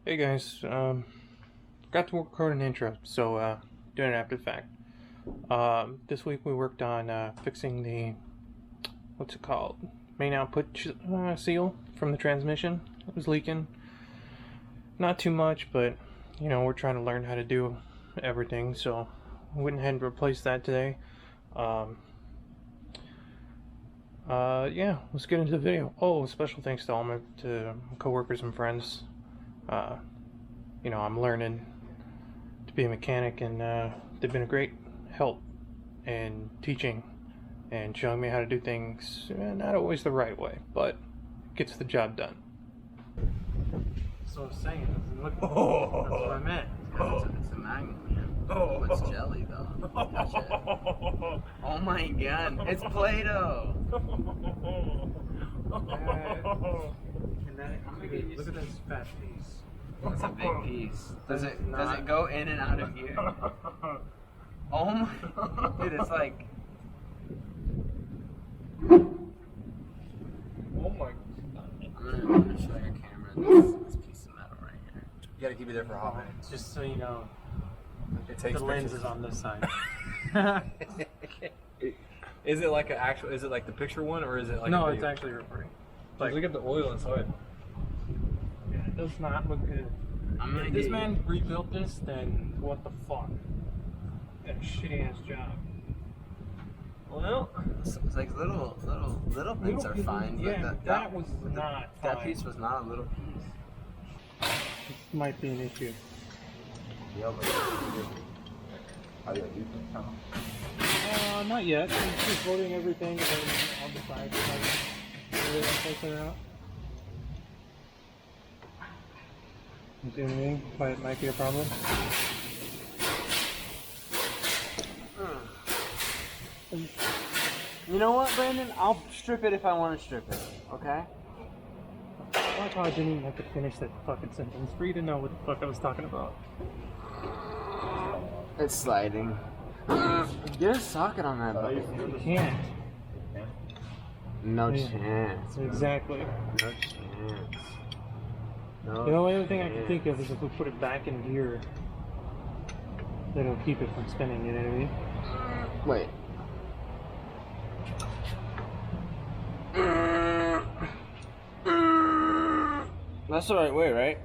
Hey guys, got to record an intro, so doing it after the fact. This week we worked on fixing the, what's it called, main output seal from the transmission. It was leaking. Not too much, but we're trying to learn how to do everything, so I went ahead and replaced that today. Yeah, let's get into the video. Oh, special thanks to all my coworkers and friends. I'm learning to be a mechanic, and they've been a great help in teaching and showing me how to do things. Not always the right way, but gets the job done. So I was saying, it doesn't look. Oh, that's what I meant. It's a magnet, man. Oh, it's jelly though. Touch it. Oh my god, it's Play-Doh. Look at this fat piece. It's a big piece. Does it go in and out of here? Oh my, dude, it's like. Oh my. I'm gonna show your camera this piece of metal right here. You gotta keep it there for a hot minute. Just so you know, It takes the lens pictures. is on this side. Is it like an actual? Is it like the picture one, or is it like? No, a it's video? actually recording. Like, look at the oil inside. Yeah, it does not look good. If this man rebuilt this, then what the fuck? That shitty ass job. Well, It's like little bits are fine, yeah, but that was not that fine. piece was not a little piece. This might be an issue. Not yet. I'm just voting everything and then I'll decide if I really want to clear out. You see what I mean? Why it might be a problem? You know what, Brandon? I'll strip it if I want to strip it, okay? I like how I didn't even have to finish that fucking sentence for you to know what the fuck I was talking about. It's sliding. Get a socket on that bucket. You can't. No Yeah. chance. Exactly. No chance. No. The only other thing I can think of is if we put it back in gear, that'll keep it from spinning, you know what I mean? Wait. That's the right way, right?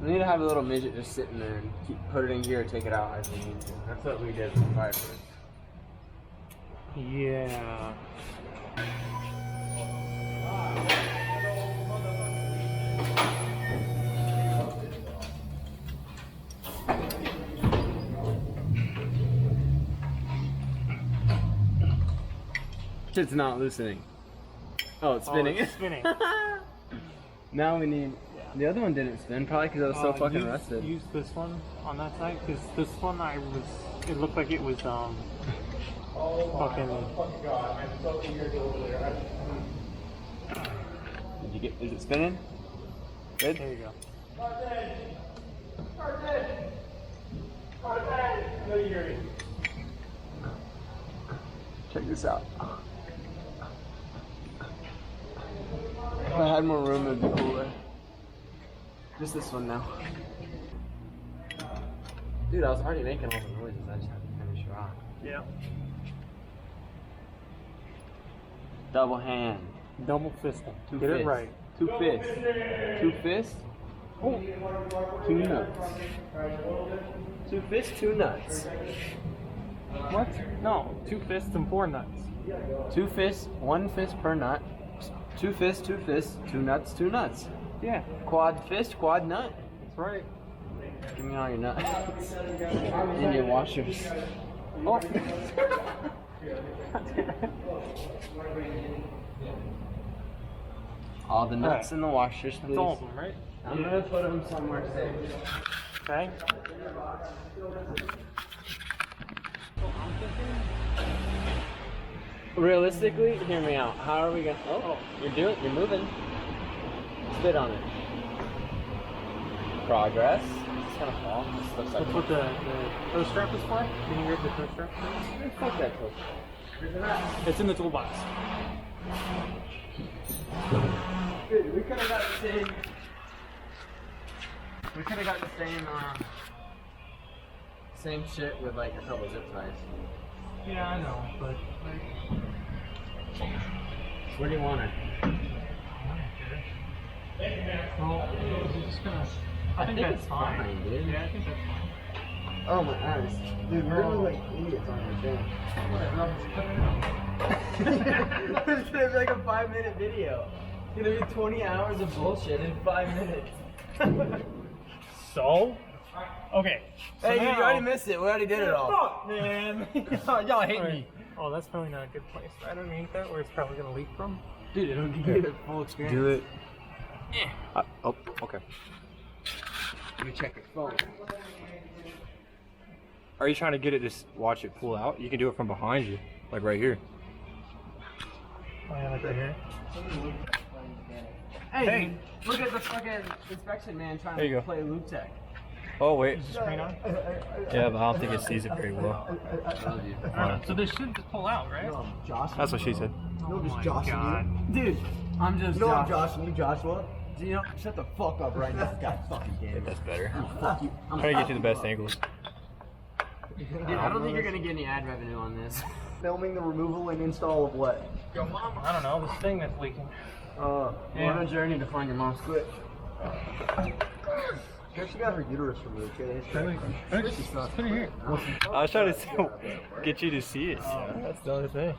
We need to have a little midget just sitting there and put it in gear, take it out as we need to. That's what we did with fire first. Yeah. It's not loosening. Oh, it's spinning. Oh, it's spinning. Now we need. The other one didn't spin, probably because it was so fucking rusted. Use this one on that side, because this one it looked like it was fucking. Did you get? Is it spinning? Good. There you go. Check this out. If I had more room, it'd be cooler. Just this one now. Dude, I was already making all the noises. I just had to finish her off. Yeah. Double hand. Double fisting. Two Get fists. it right. Two fists. Two fists. Oh. Two nuts. Two fists, two nuts. What? No, 2 fists and 4 nuts. Two fists, one fist per nut. Two fists, two nuts, two nuts. Yeah, Quad fist, quad nut. that's right. Give me all your nuts. And your washers. Oh. All the nuts Alright. and the washers, please. That's all of them, right? I'm gonna put them somewhere safe. Okay. Realistically, hear me out. How are we gonna? Oh, you're moving. Spit on it. Progress. It's gonna fall. This looks like. That's what the toe strap is for? Can you grab the toe strap? Fuck that toe. It's in the toolbox. Dude, we could have got the same. We could have got the same shit with like a couple zip ties. Yeah, I know, but Where do you want it? well, we're just gonna. I think that's fine, dude. Yeah, I think that's fine. Oh my eyes. Dude, we're gonna look like idiots on this thing. It's gonna be like a 5-minute video. It's gonna be 20 hours of bullshit in 5 minutes. So? Okay. So Hey, now, you already missed it. We already did it all. Fuck, man. Y'all hate Alright. me. Oh, that's probably not a good place. Right underneath that, where it's probably gonna leak from. Dude, it'll give you the full experience. Do it. Oh, okay. Let me check your phone. Are you trying to get it to watch it pull out? You can do it from behind you, like right here. Oh yeah, like right here. Hey, look at the fucking inspection man trying There you to go. play loop tech. Oh wait. Is the screen on? Yeah, but I don't think it sees it very well. So this should just pull out, right? That's what she said. No, just my joshing God. you. Dude, I'm just You know I'm joshing. joshing you, Joshua? Do you know, shut the fuck up right now. God fucking damn it. That's better. Fuck you. I'm trying to get you the best angles. Dude, I don't think you're gonna get any ad revenue on this. Filming the removal and install of what? Your mom? I don't know. This thing that's leaking. We're on a journey to find your mom's quit. She got her uterus removed. Put it here. I was trying to get you to see it. So that's the only thing.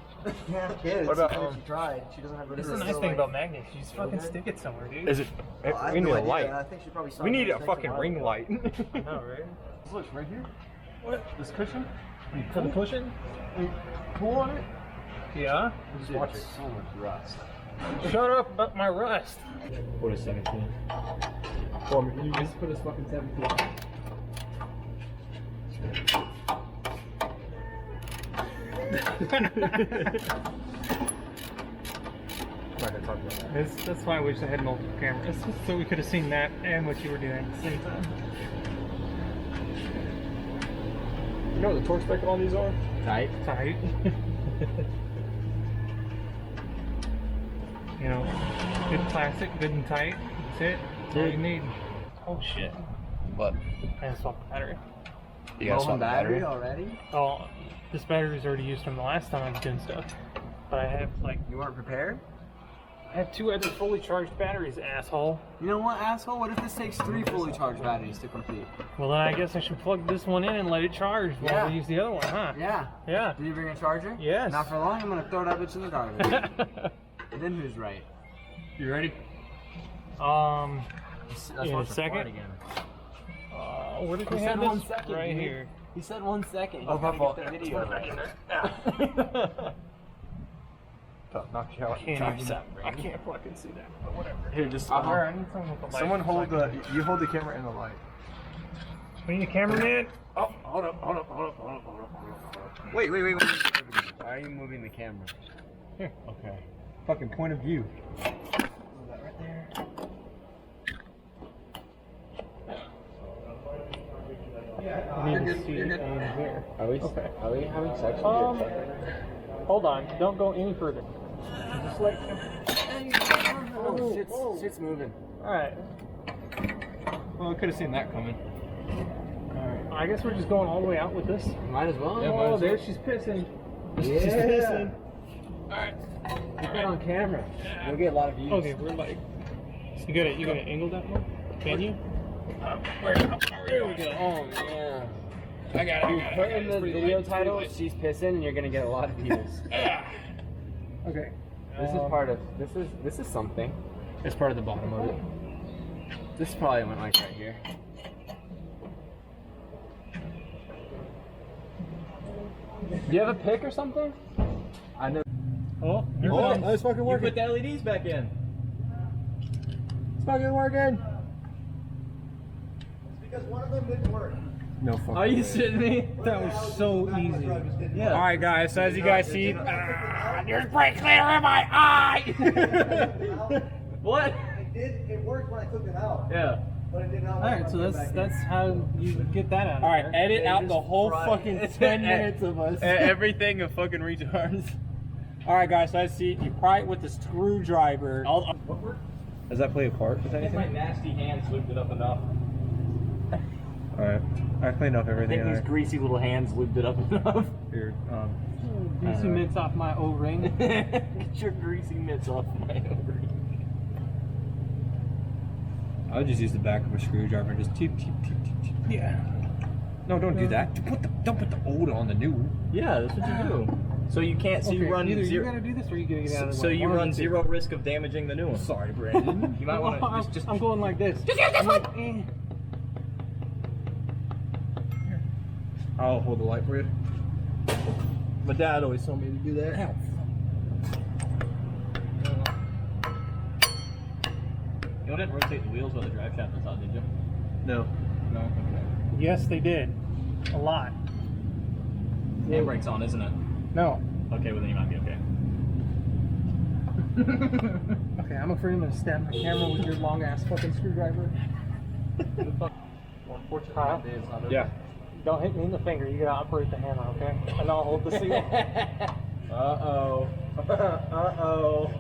Yeah, kids. What about, Even if she tried, she doesn't have her That's uterus. the nice so, thing like, about magnets. You just fucking stick it somewhere, dude. Is it? I have We need no a idea. light. I think she probably saw We need it a fucking while ring ago. light. I know, right? Look, right here. What? This cushion? For the cushion? Pull on it. Yeah. Dude, watch it. So much rust. Shut up about my rust. What is 17? Or you just put a fucking 17. That's why I wish I had multiple cameras, so we could have seen that and what you were doing at the same time. You know what the torque spec on these are? Tight. Tight. You know, good plastic, good and tight. That's it. That's all you need. Oh shit. What? I gotta swap the battery. You got some battery? already? Oh, this battery was already used from the last time I was doing stuff. But I have like, You weren't prepared? I have 2 other fully charged batteries, asshole. You know what, asshole? What if this takes 3 fully charged batteries to complete? Well then I guess I should plug this one in and let it charge while Yeah. we use the other one, huh? Yeah. Yeah. Did you bring a charger? Yes. Not for long, I'm gonna throw that bitch in the garbage. And then who's right? You ready? That's In a supposed to second? fart again. Where did He we said have 1 this? second. Right dude. here. He said 1 second. Oh, my fault. The video. Knock you out. I can't fucking see that, but whatever. Here, just I need someone with a light. someone hold the. You hold the camera and the light. We need a cameraman. Oh, hold up. Wait. Why are you moving the camera? Here. Okay. Fucking point of view. We need to see it in here. Are we having sex with Hold on. Don't go any further. Just let. Oh, shit's moving. All right. Well, I could have seen that coming. I guess we're just going all the way out with this. Might as well. Yeah, might Oh, as there well. she's pissing. Yeah. She's pissing. Get that on camera. We'll get a lot of views. Okay, we're like. You got to angle that more? Can you? There we go. Oh man. I got Dude, put in the video title, she's pissing, and you're gonna get a lot of views. Okay. This is part of this is something. It's part of the bottom of it. This probably went like right here. Do you have a pick or something? I know. Oh, you're Oh, done. it's fucking working. You put the LEDs back in. It's fucking working. Because one of them didn't work. No fucking. Are you shitting me? That was so easy. Yeah. All right, guys. So as you guys see, there's brake clear in my eye. What? It worked when I took it out, Yeah. but it did not work. All right, so that's how you get that out. All right, edit out just the whole fried fucking it. 10 minutes of us. Everything of fucking retards. All right, guys. Let's see. You pry it with the screwdriver. Does that play a part with My anything? nasty hands lubed it up enough. Alright. I cleaned up I everything. think these greasy little hands lubed it up enough. Here, Greasy mitts off my O-ring. Get your greasy mitts off my O-ring. I would just use the back of a screwdriver and just teep, teep, teep, teep, teep. Yeah. No, don't do that. Don't put the old on the new. Yeah, that's what you do. So you can't. So you run either zero. you gotta do this or you gotta get out of the So way. you One of run the two. zero risk of damaging the new one. Sorry, Brandon. You might want I'm- to just. I'm going like this. Just use this one! I'll hold the light for you. My dad always told me to do that. You didn't rotate the wheels while the drive shaft was out, did you? No. No. Okay. Yes, they did. A lot. Handbrake's on, isn't it? No. Okay, well then you might be okay. Okay, I'm afraid I'm gonna stab my camera with your long ass fucking screwdriver. Well, unfortunately, Kyle? my day is not Yeah. Don't hit me in the finger. You gotta operate the hammer, okay? And I'll hold the seal. Uh-oh. Uh-oh.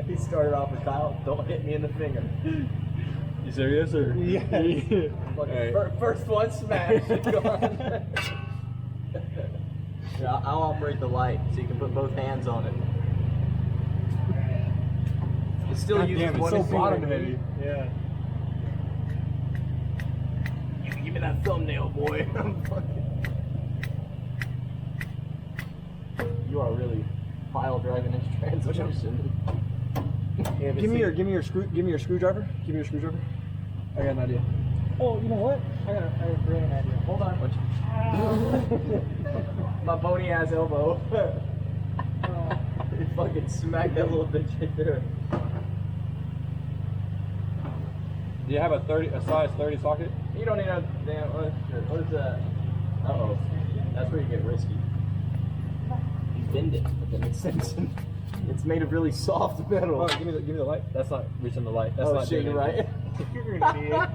He started off with Kyle, don't hit me in the finger. You serious or? Yes. First one smash, gone. Yeah, I'll operate the light so you can put both hands on it. It still God uses damn, it's one so finger. bottom heavy. Yeah. Give me that thumbnail, boy. You are really pile driving this transmission. Give me your screwdriver. Give me your screwdriver. I got an idea. Oh, you know what? I got a great idea. Hold on. My bony ass elbow. You fucking smacked that little bitch right there. Do you have a size 30 socket? You don't need a damn. What is that? Uh oh. That's where you get risky. You bend it, if that makes sense. It's made of really soft metal. Oh, give me the light. That's not reaching the light. That's Oh not shit, doing you're anything. right. You're an idiot.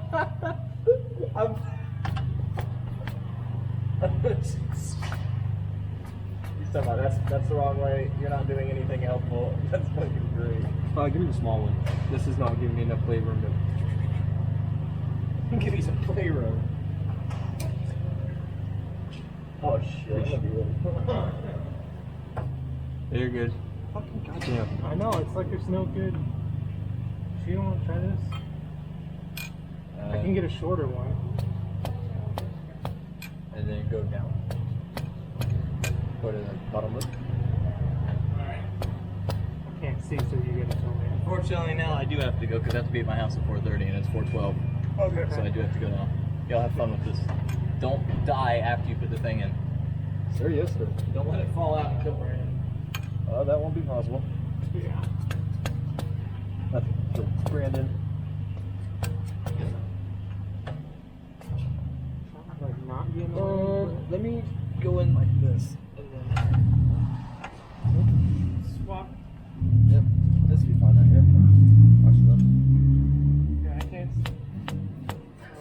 He's talking about that's the wrong way. You're not doing anything helpful. That's fucking great. Give me the small one. This is not giving me enough playroom to. Give me some playroom. Oh shit. You're good. Fucking goddamn. I know, it's like there's no good. So you don't want to try this? I can get a shorter one. And then go down. Go to the bottom lip. Alright. I can't see, so you get it over there. Unfortunately, now I do have to go because I have to be at my house at 4:30 and it's 4:12. Okay. So I do have to go now. Y'all have fun with this. Don't die after you put the thing in. Sir, yes, sir. Don't let it fall out until we're in. That won't be possible. Yeah. That's for Brandon. Like not being annoying. Let me go in like this. And then. Swap. Yep. This will be fine right here. Watch it up. Yeah, I can't see.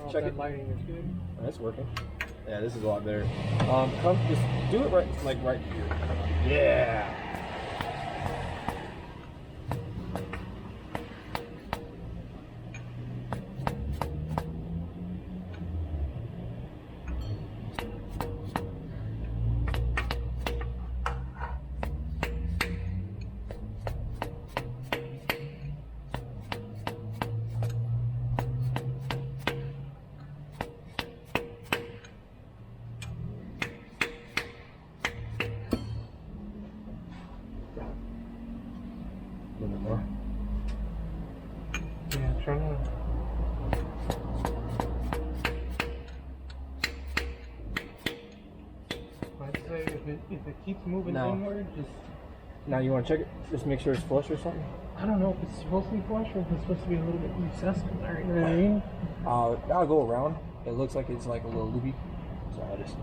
Oh, Check that it. lighting is good. That's working. Yeah, this is a lot better. Come, just do it right, like right here. Yeah. A little bit more. Yeah, try to. I'd say if it keeps moving No. inward, just. Now you want to check it? Just make sure it's flush or something. I don't know if it's supposed to be flush or if it's supposed to be a little bit recessed in there, you know what I mean? I'll go around. It looks like it's like a little loopy. So I'll just.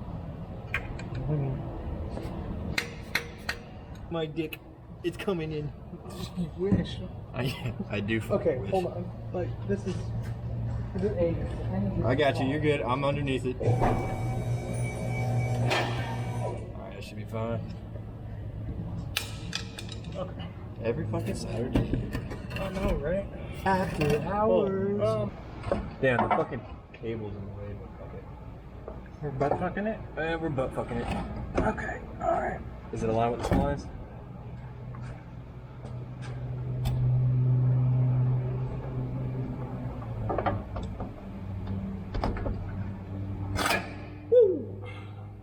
My dick, it's coming in. You wish. I do. Okay, hold on. Like, this is A. I got you. You're good. I'm underneath it. Alright, that should be fine. Okay. Every fucking Saturday. I know, right? After hours. Oh, Damn, the fucking cable's in the way, but fuck it. we're butt fucking it? We're butt fucking it. Okay, alright. Is it aligned with the splines?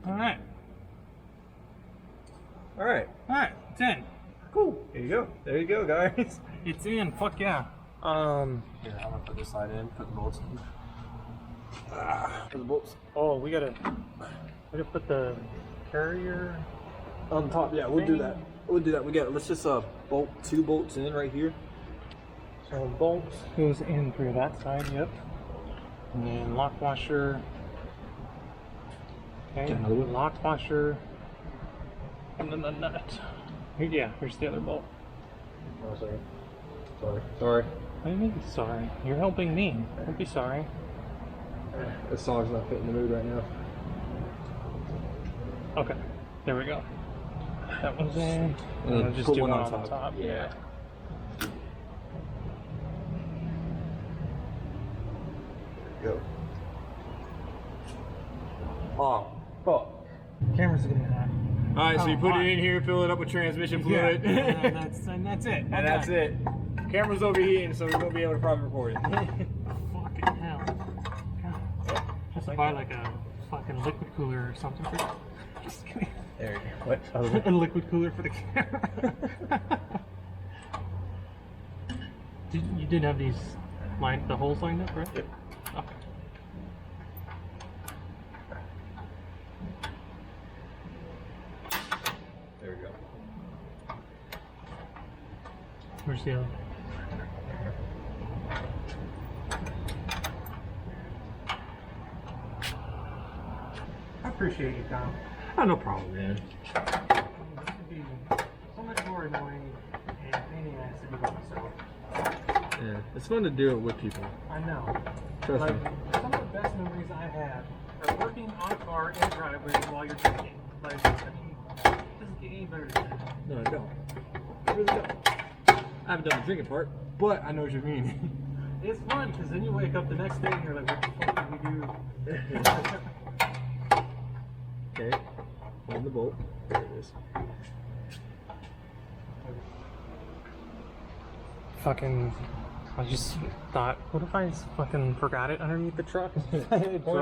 Alright. Alright. Alright, it's in. Cool. There you go. There you go, guys. It's in, fuck yeah. Here, I'm gonna put this side in, put the bolts in. Put the bolts Oh, we gotta put the carrier. on top. Yeah, we'll do that. We'll do that. Let's just bolt 2 bolts in right here. So bolts goes in through that side, yep. And then lock washer. Okay, Get another one? lock washer. And then the nut. Yeah, here's the other bolt. Oh, sorry. What do you mean sorry? You're helping me. Don't be sorry. This song's not fitting the mood right now. Okay, there we go. That one's in. And then just put do one one on on the top. top. Yeah. Go. Oh, fuck. Camera's getting hot. Alright, so you put hot. it in here, fill it up with transmission fluid. and that's it. And that's it. Camera's overheating, so we won't be able to properly record it. Fucking hell. God. Just buy like a fucking liquid cooler or something for just kidding. There you go. What? A liquid cooler for the camera. You did have these the holes lined up, right? Yep. Okay. There we go. Where's the other? I appreciate you, Tom. Oh, no problem, man. This would be so much more annoying and pain in the ass to do by myself. Yeah, it's fun to do it with people. I know. Trust Like, me. some of the best memories I have are working on a car in driveways while you're drinking. Like, I mean, it doesn't get any better than that. No, I don't. I really don't. I haven't done the drinking part, but I know what you mean. It's fun because then you wake up the next day and you're like, what the fuck did we do? Okay, hold the bolt. There it is. Fucking, I just thought, what if I just fucking forgot it underneath the truck? Point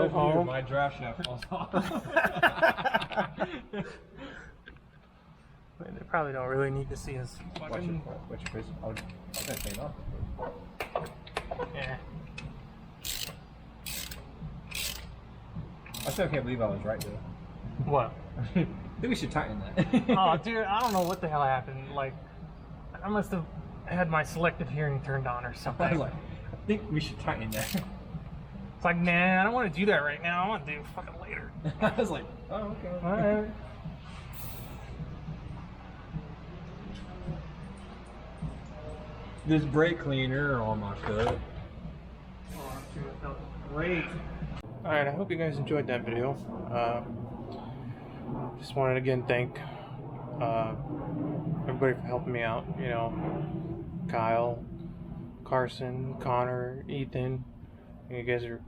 of view, my draft shaft falls off. They probably don't really need to see us fucking. Watch your face. I'll take it off. Yeah. I still can't believe I was right though. What? I think we should tighten that. Oh, dude, I don't know what the hell happened. Like, I must have had my selective hearing turned on or something. I was like, I think we should tighten that. It's like, nah, I don't want to do that right now. I want to do it fucking later. I was like, oh, okay. Alright. This brake cleaner on my foot. Oh, dude, it felt great. Alright, I hope you guys enjoyed that video. Just wanted to again thank everybody for helping me out. You know, Kyle, Carson, Connor, Ethan. You guys have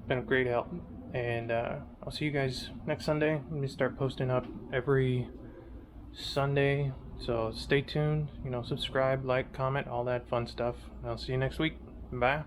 been a great help. And I'll see you guys next Sunday. Let me start posting up every Sunday. So stay tuned. You know, subscribe, like, comment, all that fun stuff. I'll see you next week. Bye.